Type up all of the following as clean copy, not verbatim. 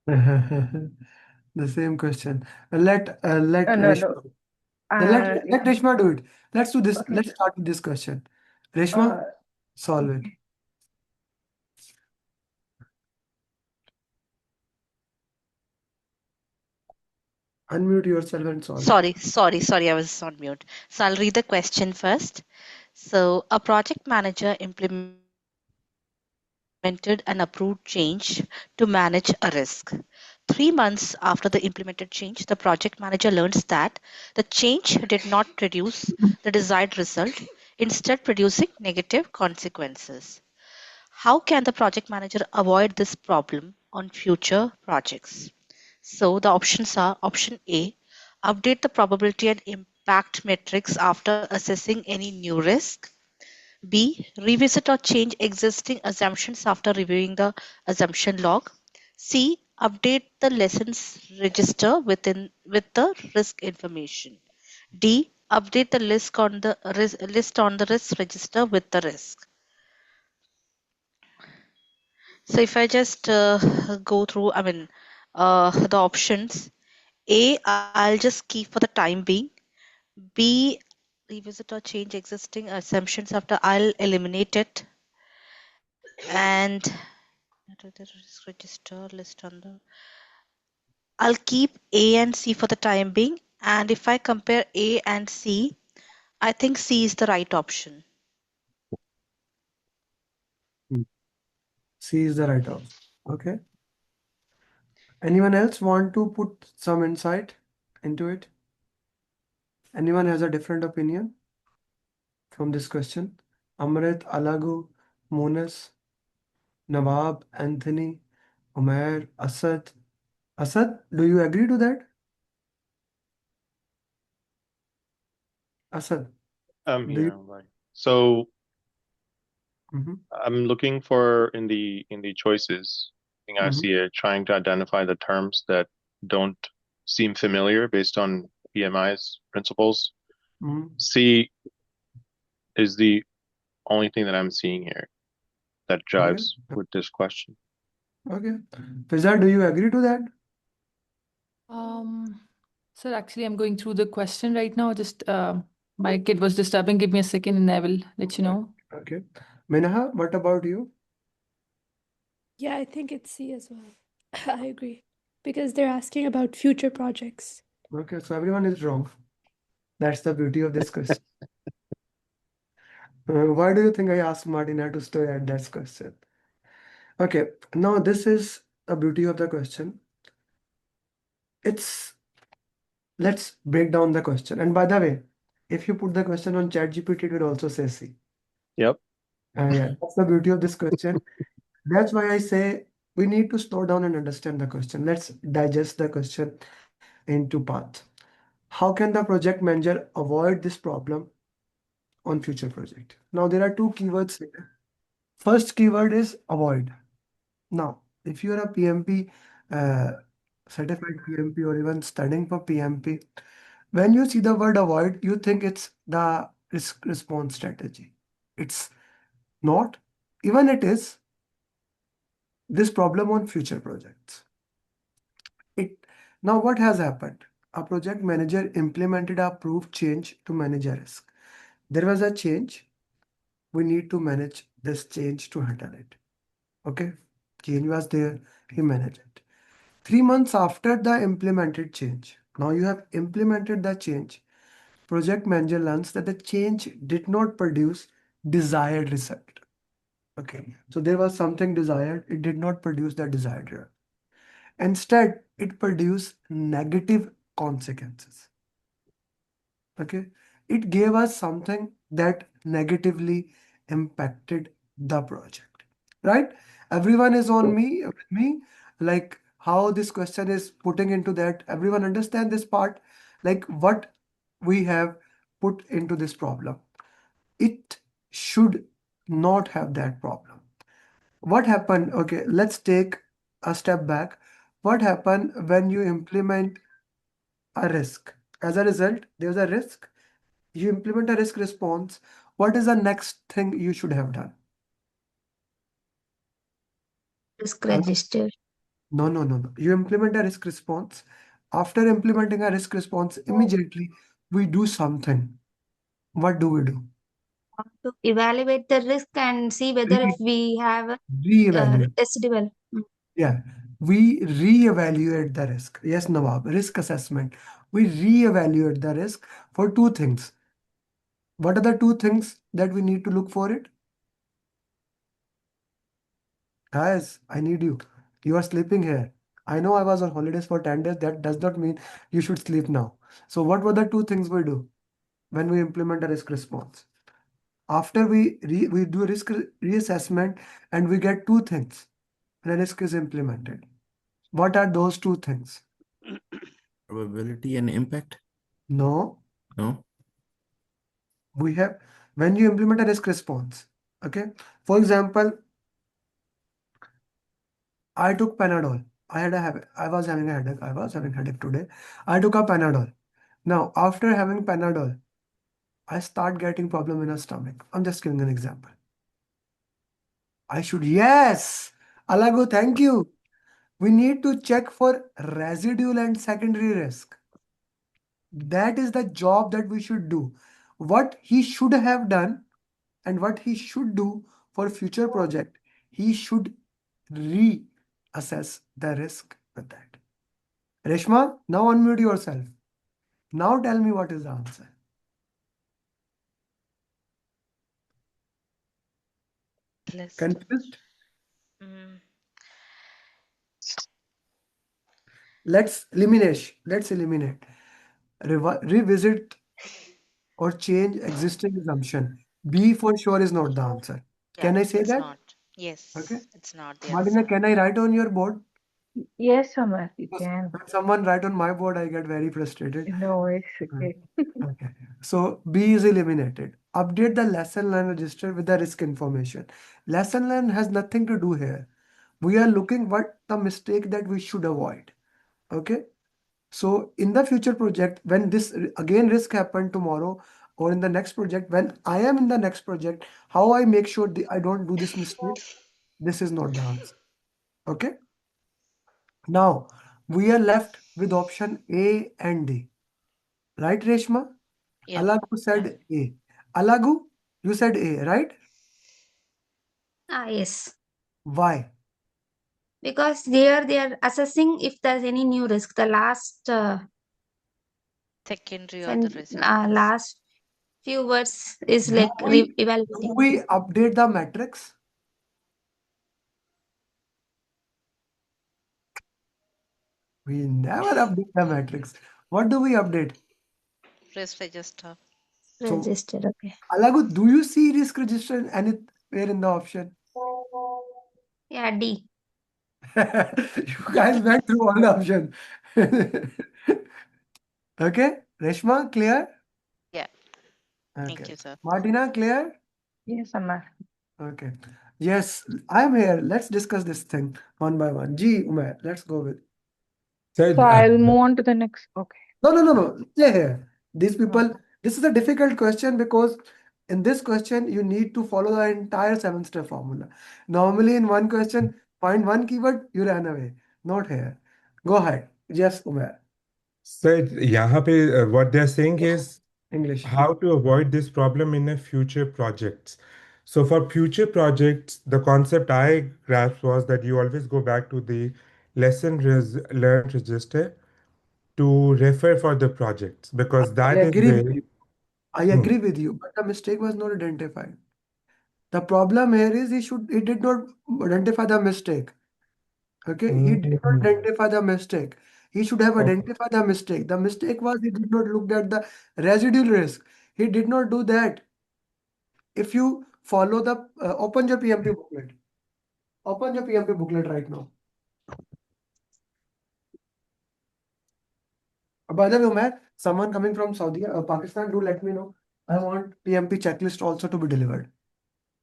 The same question. Let No, no. Reshma. Let Reshma do it. Let's do this. Okay. Let's start with this question. Uh, Reshma, solve it. okay. Unmute yourself and solve it. Sorry, I was on mute. So I'll read the question first. So a project manager implemented an approved change to manage a risk. 3 months after the implemented change, the project manager learns that the change did not produce the desired result, instead producing negative consequences. How can the project manager avoid this problem on future projects? So the options are option A, update the probability and impact metrics after assessing any new risk. B, revisit or change existing assumptions after reviewing the assumption log. C, update the lessons register with the risk information. D, update the list on the risk register with the risk. So if I just go through, the options. A, I'll just keep for the time being. B, revisit or change existing assumptions after I'll eliminate it. And risk register list on the. I'll keep A and C for the time being. And if I compare A and C, I think C is the right option. C is the right option. Okay. Anyone else want to put some insight into it? Anyone has a different opinion from this question? Amrit, Alagu, Monas, Nawab, Anthony, Umair, Asad. Asad, do you agree to that? Asad, I'm do here. you? I'm right. So Mhm, I'm looking for in the choices. Thing I mhm, see it trying to identify the terms that don't seem familiar based on PMI's principles. mhm. C is the only thing that I'm seeing here that Okay, jives with this question. okay. Fiza, do you agree to that? Um, Sir, actually, I'm going through the question right now. Just my kid was disturbing. Give me a second, and I will let you know. Okay. Minaha, what about you? Yeah, I think it's C as well. I agree. Because they're asking about future projects. Okay, so everyone is wrong. That's the beauty of this question. Why do you think I asked Martina to stay at that question? Okay, now this is the beauty of the question. It's Let's break down the question. And by the way, if you put the question on ChatGPT, it will also say C. Yep. Yeah, that's the beauty of this question. That's why I say we need to slow down and understand the question. Let's digest the question into parts. How can the project manager avoid this problem on future project? Now there are two keywords here. First keyword is avoid. Now, if you are a PMP, uh, certified PMP or even studying for PMP, when you see the word avoid, you think it's the risk response strategy. It's not. Even it is this problem on future projects. It Now what has happened? A project manager implemented a proof change to manage a risk. There was a change. We need to manage this change to handle it. Okay. Change was there. He managed it. 3 months after the implemented change. Now you have implemented the change. Project manager learns that the change did not produce desired result. Okay. So there was something desired. It did not produce the desired result. Instead, it produced negative consequences. Okay. It gave us something that negatively impacted the project. Right? Everyone is on me, like how this question is putting into that. Everyone understand this part, like what we have put into this problem. It should not have that problem. What happened? Okay, let's take a step back. What happened when you implement a risk? As a result, there's a risk. You implement a risk response. What is the next thing you should have done? Risk register. No, no, no, no. You implement a risk response. After implementing a risk response, immediately we do something. What do we do? To evaluate the risk and see whether if Re we have a Reevaluate. residual. Yeah, we reevaluate the risk. Yes, Nawab, risk assessment. We reevaluate the risk for two things. What are the two things that we need to look for it? Guys, I need you. You are sleeping here. I know I was on holidays for 10 days. That does not mean you should sleep now. So what were the two things we do when we implement a risk response? After we do risk reassessment and we get two things when a risk is implemented. What are those two things? Probability and impact? No, No? we have when you implement a risk response. Okay. For example, I took Panadol. I had a habit. I was having a headache. I was having headache today. I took a Panadol. Now, after having Panadol, I start getting problem in a stomach. I'm just giving an example. I should, yes, Alago, thank you. We need to check for residual and secondary risk. That is the job that we should do. What he should have done and what he should do for future project, he should reassess the risk with that. Reshma, now unmute yourself. Now tell me what is the answer. List. Confused? Mm, Let's eliminate. Revisit or change existing assumption. B for sure is not the answer. yeah, Can I say it's that? not. Yes, Okay. it's not the Martina, answer. can I write on your board? Yes, Amer, you Because can. when someone write on my board, I get very frustrated. No, it's okay. Okay. So B is eliminated. Update the lesson learned register with the risk information. Lesson learned has nothing to do here. We are looking what the mistake that we should avoid. Okay. So in the future project, when this again risk happen tomorrow or in the next project, when I am in the next project, how I make sure I don't do this mistake? This is not the answer. Okay. Now we are left with option A and D. Right, Reshma? Yep. Alagu said A. Alagu, you said A, right? Yes. Why? Because there they are assessing if there's any new risk. The last Secondary or the residual. last few words is Do like we, evaluating. do we update the matrix? We never update the matrix. What do we update? Risk register. So, Registered. Okay. Alagu, do you see risk register anywhere in the option? Yeah, D. You guys went through all the options. Okay, Reshma, clear? Yeah. Thank Okay. you, sir. Martina, clear? Yes, Amer. Okay. Yes, I'm here. Let's discuss this thing one by one. G, Umair, let's go with. So I'll move on to the next. Okay. No. Stay here. These people, Okay. this is a difficult question because in this question, you need to follow the entire seven-step formula. Normally, in one question, find one keyword, you ran away. Not here. Go ahead. Yes, Umair. So यहाँ पे what they're saying is English. how to avoid this problem in a future projects. So for future projects, the concept I grasped was that you always go back to the learned register to refer for the projects because I that is agree with where. you. I Hmm. agree with you, but the mistake was not identified. The problem here is he did not identify the mistake. Okay, he did not Mhm. identify the mistake. He should have Okay. identified the mistake. The mistake was he did not look at the residual risk. He did not do that. If you follow the open your PMP booklet. Open your PMP booklet right now. By the way, Umair, someone coming from Saudi, Pakistan, do let me know. I want PMP checklist also to be delivered.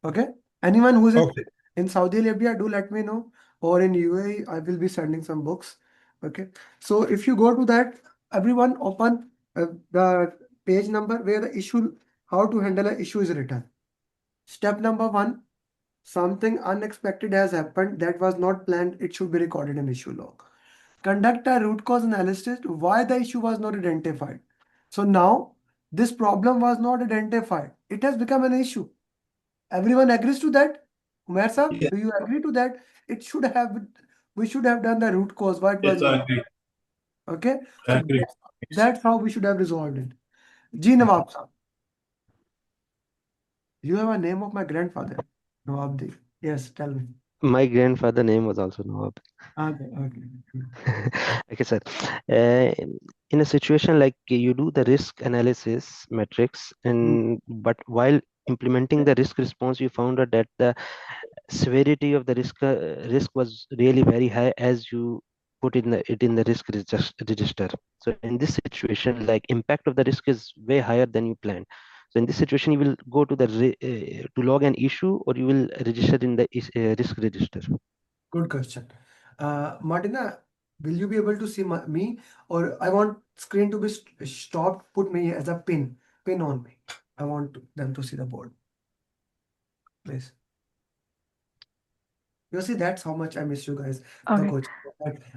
Okay? Anyone who is Okay. in Saudi Arabia, do let me know. Or in UAE, I will be sending some books. Okay? So if you go to that, everyone open the page number where the issue, how to handle an issue is written. Step number 1, Something unexpected has happened that was not planned. It should be recorded in issue log. Conduct a root cause analysis why the issue was not identified. So now this problem was not identified. It has become an issue. Everyone agrees to that? Umair sir, Yeah. do you agree to that? We should have done the root cause. Why it was Yes, I not. agree. Okay? I So agree. that's how we should have resolved it. Ji Nawab sir. You have a name of my grandfather. Nawabdi. Yes, tell me. My grandfather name was also Nawab. Okay, okay. Okay, sir. Uh, in a situation like you do the risk analysis metrics, and but while implementing the risk response, you found out that the severity of the risk was really very high as you put it in the risk register. So in this situation, like impact of the risk is way higher than you planned. So in this situation, you will go to the to log an issue, or you will register in the risk register. Good question. Martina, will you be able to see me, or I want screen to be stopped, put me as a pin on me. I want them to see the board. Please. You see, that's how much I miss you guys, the Okay. coach.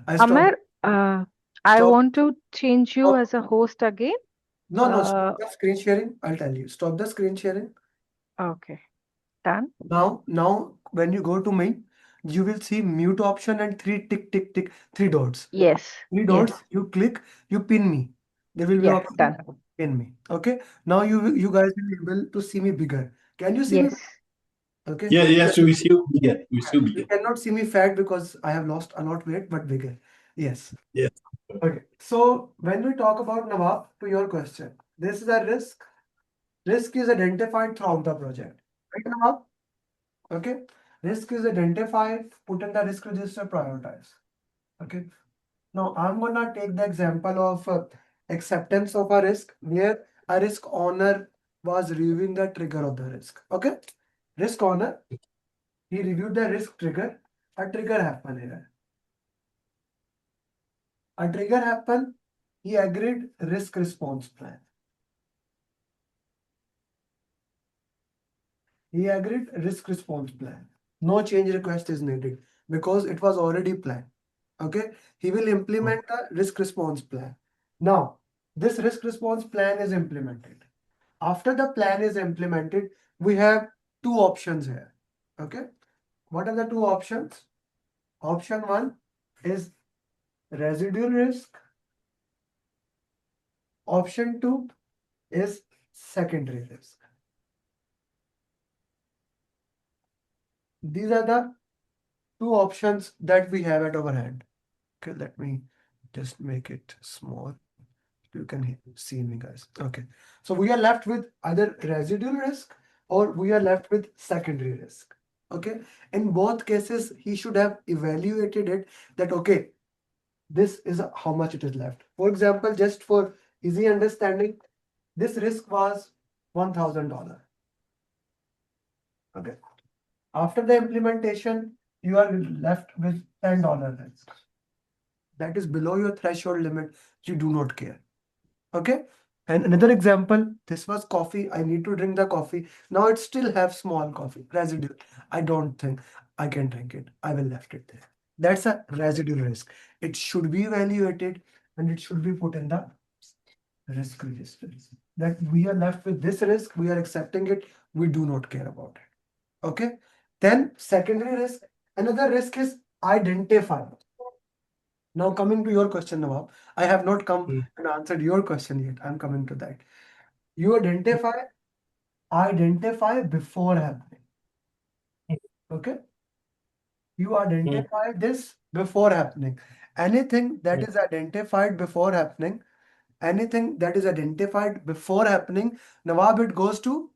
I stopped. Amer, I Stop. want to change you Stop. as a host again. No, stop Uh, the screen sharing. I'll tell you. Stop the screen sharing. okay. Done. Now, when you go to me, you will see mute option and three tick, three dots. Yes. Three Yes. dots, you click, you pin me. There will be Yeah. option Done. pin me. Okay. Now you guys will be able to see me bigger. Can you see me? Yes. Okay. Yeah, yes, we still begin. We still You begin. cannot see me fat because I have lost a lot weight, but bigger. Yes. Yes. Okay. So when we talk about Nawab, to your question, this is a risk. Risk is identified throughout the project. Right, Nawab? Okay. Risk is identified, put in the risk register, prioritize. Okay. Now I'm gonna take the example of acceptance of a risk where a risk owner was reviewing the trigger of the risk. Okay. Risk owner, he reviewed the risk trigger. A trigger happened here. A trigger happened. He agreed risk response plan. He agreed risk response plan. No change request is needed because it was already planned. Okay. He will implement the risk response plan. Now, this risk response plan is implemented. After the plan is implemented, we have two options here. Okay. What are the two options? Option one is residual risk. Option two is secondary risk. These are the two options that we have at our hand. Okay, let me just make it small. You can see me, guys. Okay. So we are left with either residual risk or we are left with secondary risk. Okay. In both cases, he should have evaluated it that, okay, this is how much it is left. For example, just for easy understanding, this risk was $1,000. Okay. After the implementation, you are left with $10 risk. That is below your threshold limit. You do not care. Okay. And another example, this was coffee. I need to drink the coffee. Now it still have small coffee residue. I don't think I can drink it. I will left it there. That's a residual risk. It should be evaluated and it should be put in the risk register. That we are left with this risk. We are accepting it. We do not care about it. Okay. Then secondary risk. Another risk is identify. Now coming to your question, Nawab, I have not come and answered your question yet. I'm coming to that. You identify before happening. Okay? You identify this before happening. Anything that is identified before happening, Nawab, it goes to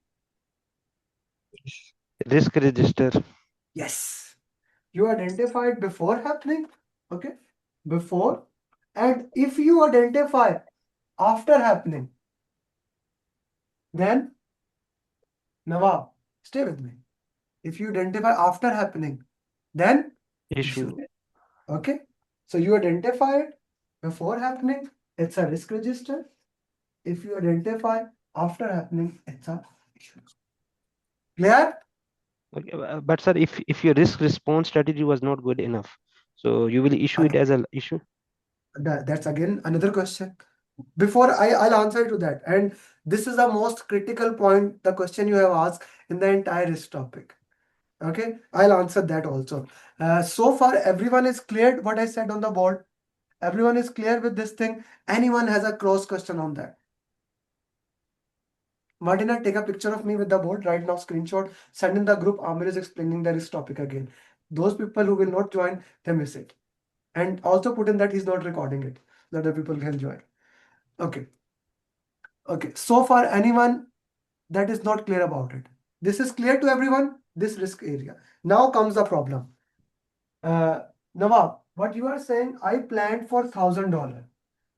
Risk register. yes. You identified before happening. Okay? Before. And if you identify after happening, then Nawab, stay with me. If you identify after happening, then Issue. Okay. So you identify it before happening, it's a risk register. If you identify after happening, it's a issue. Clear? Okay, but sir, if your risk response strategy was not good enough, so you will issue it Again, as an issue. that's again another question. Before I'll answer to that. And this is the most critical point, the question you have asked in the entire risk topic. Okay, I'll answer that also. So far, everyone is clear what I said on the board. Everyone is clear with this thing. Anyone has a cross question on that? Martina, take a picture of me with the board right now, screenshot, send in the group. Amer is explaining the risk topic again. Those people who will not join, they miss it. And also put in that he's not recording it, so that the people can join. Okay. Okay. So far, anyone that is not clear about it? This is clear to everyone, this risk area. Now comes the problem. Nawab, what you are saying, I planned for $1,000,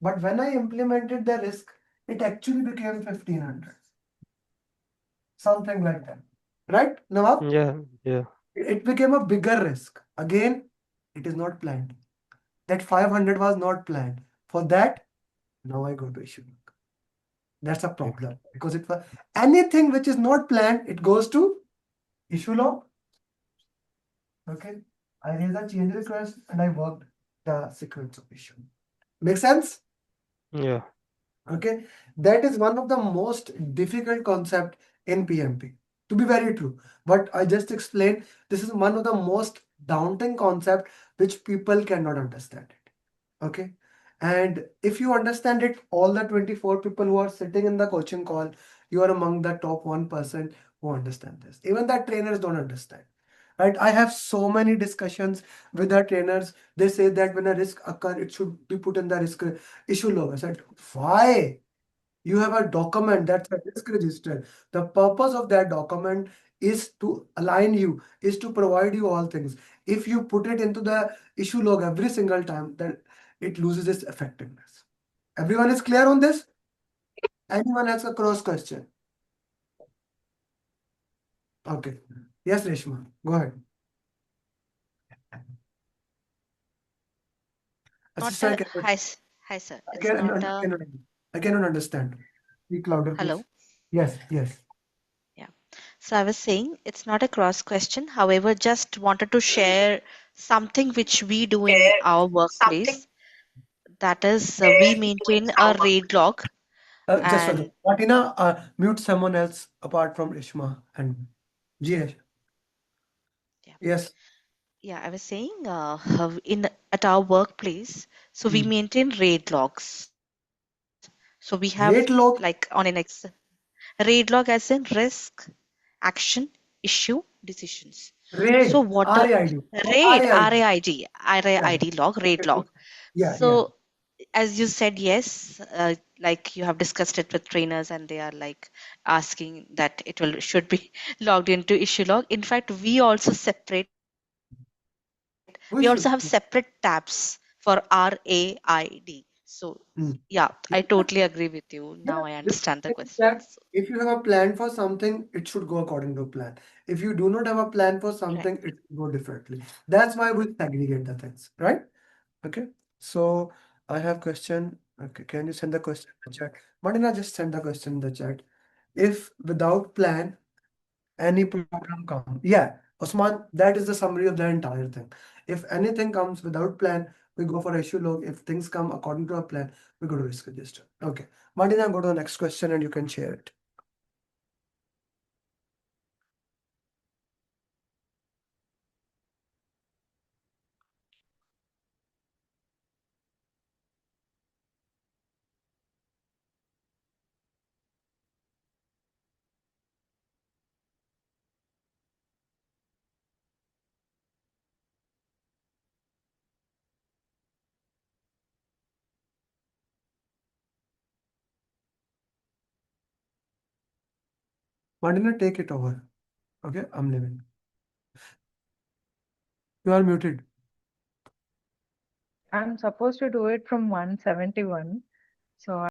but when I implemented the risk, it actually became 1,500. Something like that. Right, Nawab? Yeah, yeah. It became a bigger risk. Again, it is not planned. That 500 was not planned. For that, now I go to issue. That's a problem because it was anything which is not planned, it goes to issue log. Okay. I raised a change request and I worked the sequence of issue. Make sense? Yeah. Okay. That is one of the most difficult concept in PMP. To be very true. But I just explained this is one of the most daunting concept which people cannot understand it. Okay. And if you understand it, all the 24 people who are sitting in the coaching call, you are among the top 1% who understand this. Even the trainers don't understand. Right? I have so many discussions with the trainers. They say that when a risk occur, it should be put in the risk issue log. I said, why? You have a document that's a risk register. The purpose of that document is to align you, is to provide you all things. If you put it into the issue log every single time, then it loses its effectiveness. Everyone is clear on this? Anyone has a cross question? Okay. Yes, Reshma, go ahead. Not Assistant, a hi sir. I It's can, not I a cannot, I cannot understand. Speak louder, please. hello. Yes, yes. Yeah. So I was saying it's not a cross question. However, just wanted to share something which we do in our workplace. That is, we maintain a raid log, Just one second. and Martina, mute someone else apart from Reshma and GH. yeah, Yes. yeah. I was saying, in at our workplace, so we Hmm. maintain raid logs. So we have like Rate on an log, raid log as in risk, action, issue, decisions. So raid, what the RAID, raid RAID. Yeah, RAID log, raid log. yeah, yeah. So as you said, yes, like you have discussed it with trainers and they are like asking that it will should be logged into issue log. In fact, we also have separate We tabs should. for RAID. So yeah, Hmm. I totally agree with you. Now I Yeah, understand this the question. thing is So, that if you have a plan for something, it should go according to plan. If you do not have a plan for right. something, it will go differently. That's why we segregate the things, right? Okay. So I have question. Okay, can you send the question in the chat? Martina, just send the question in the chat. If without plan, any problem come. Yeah, Osman, that is the summary of the entire thing. If anything comes without plan, we go for issue log. If things come according to a plan, we go to risk register. Okay. Martina, go to the next question and you can share it. Martina, take it over. Okay, I'm leaving. You are muted. I'm supposed to do it from 171. So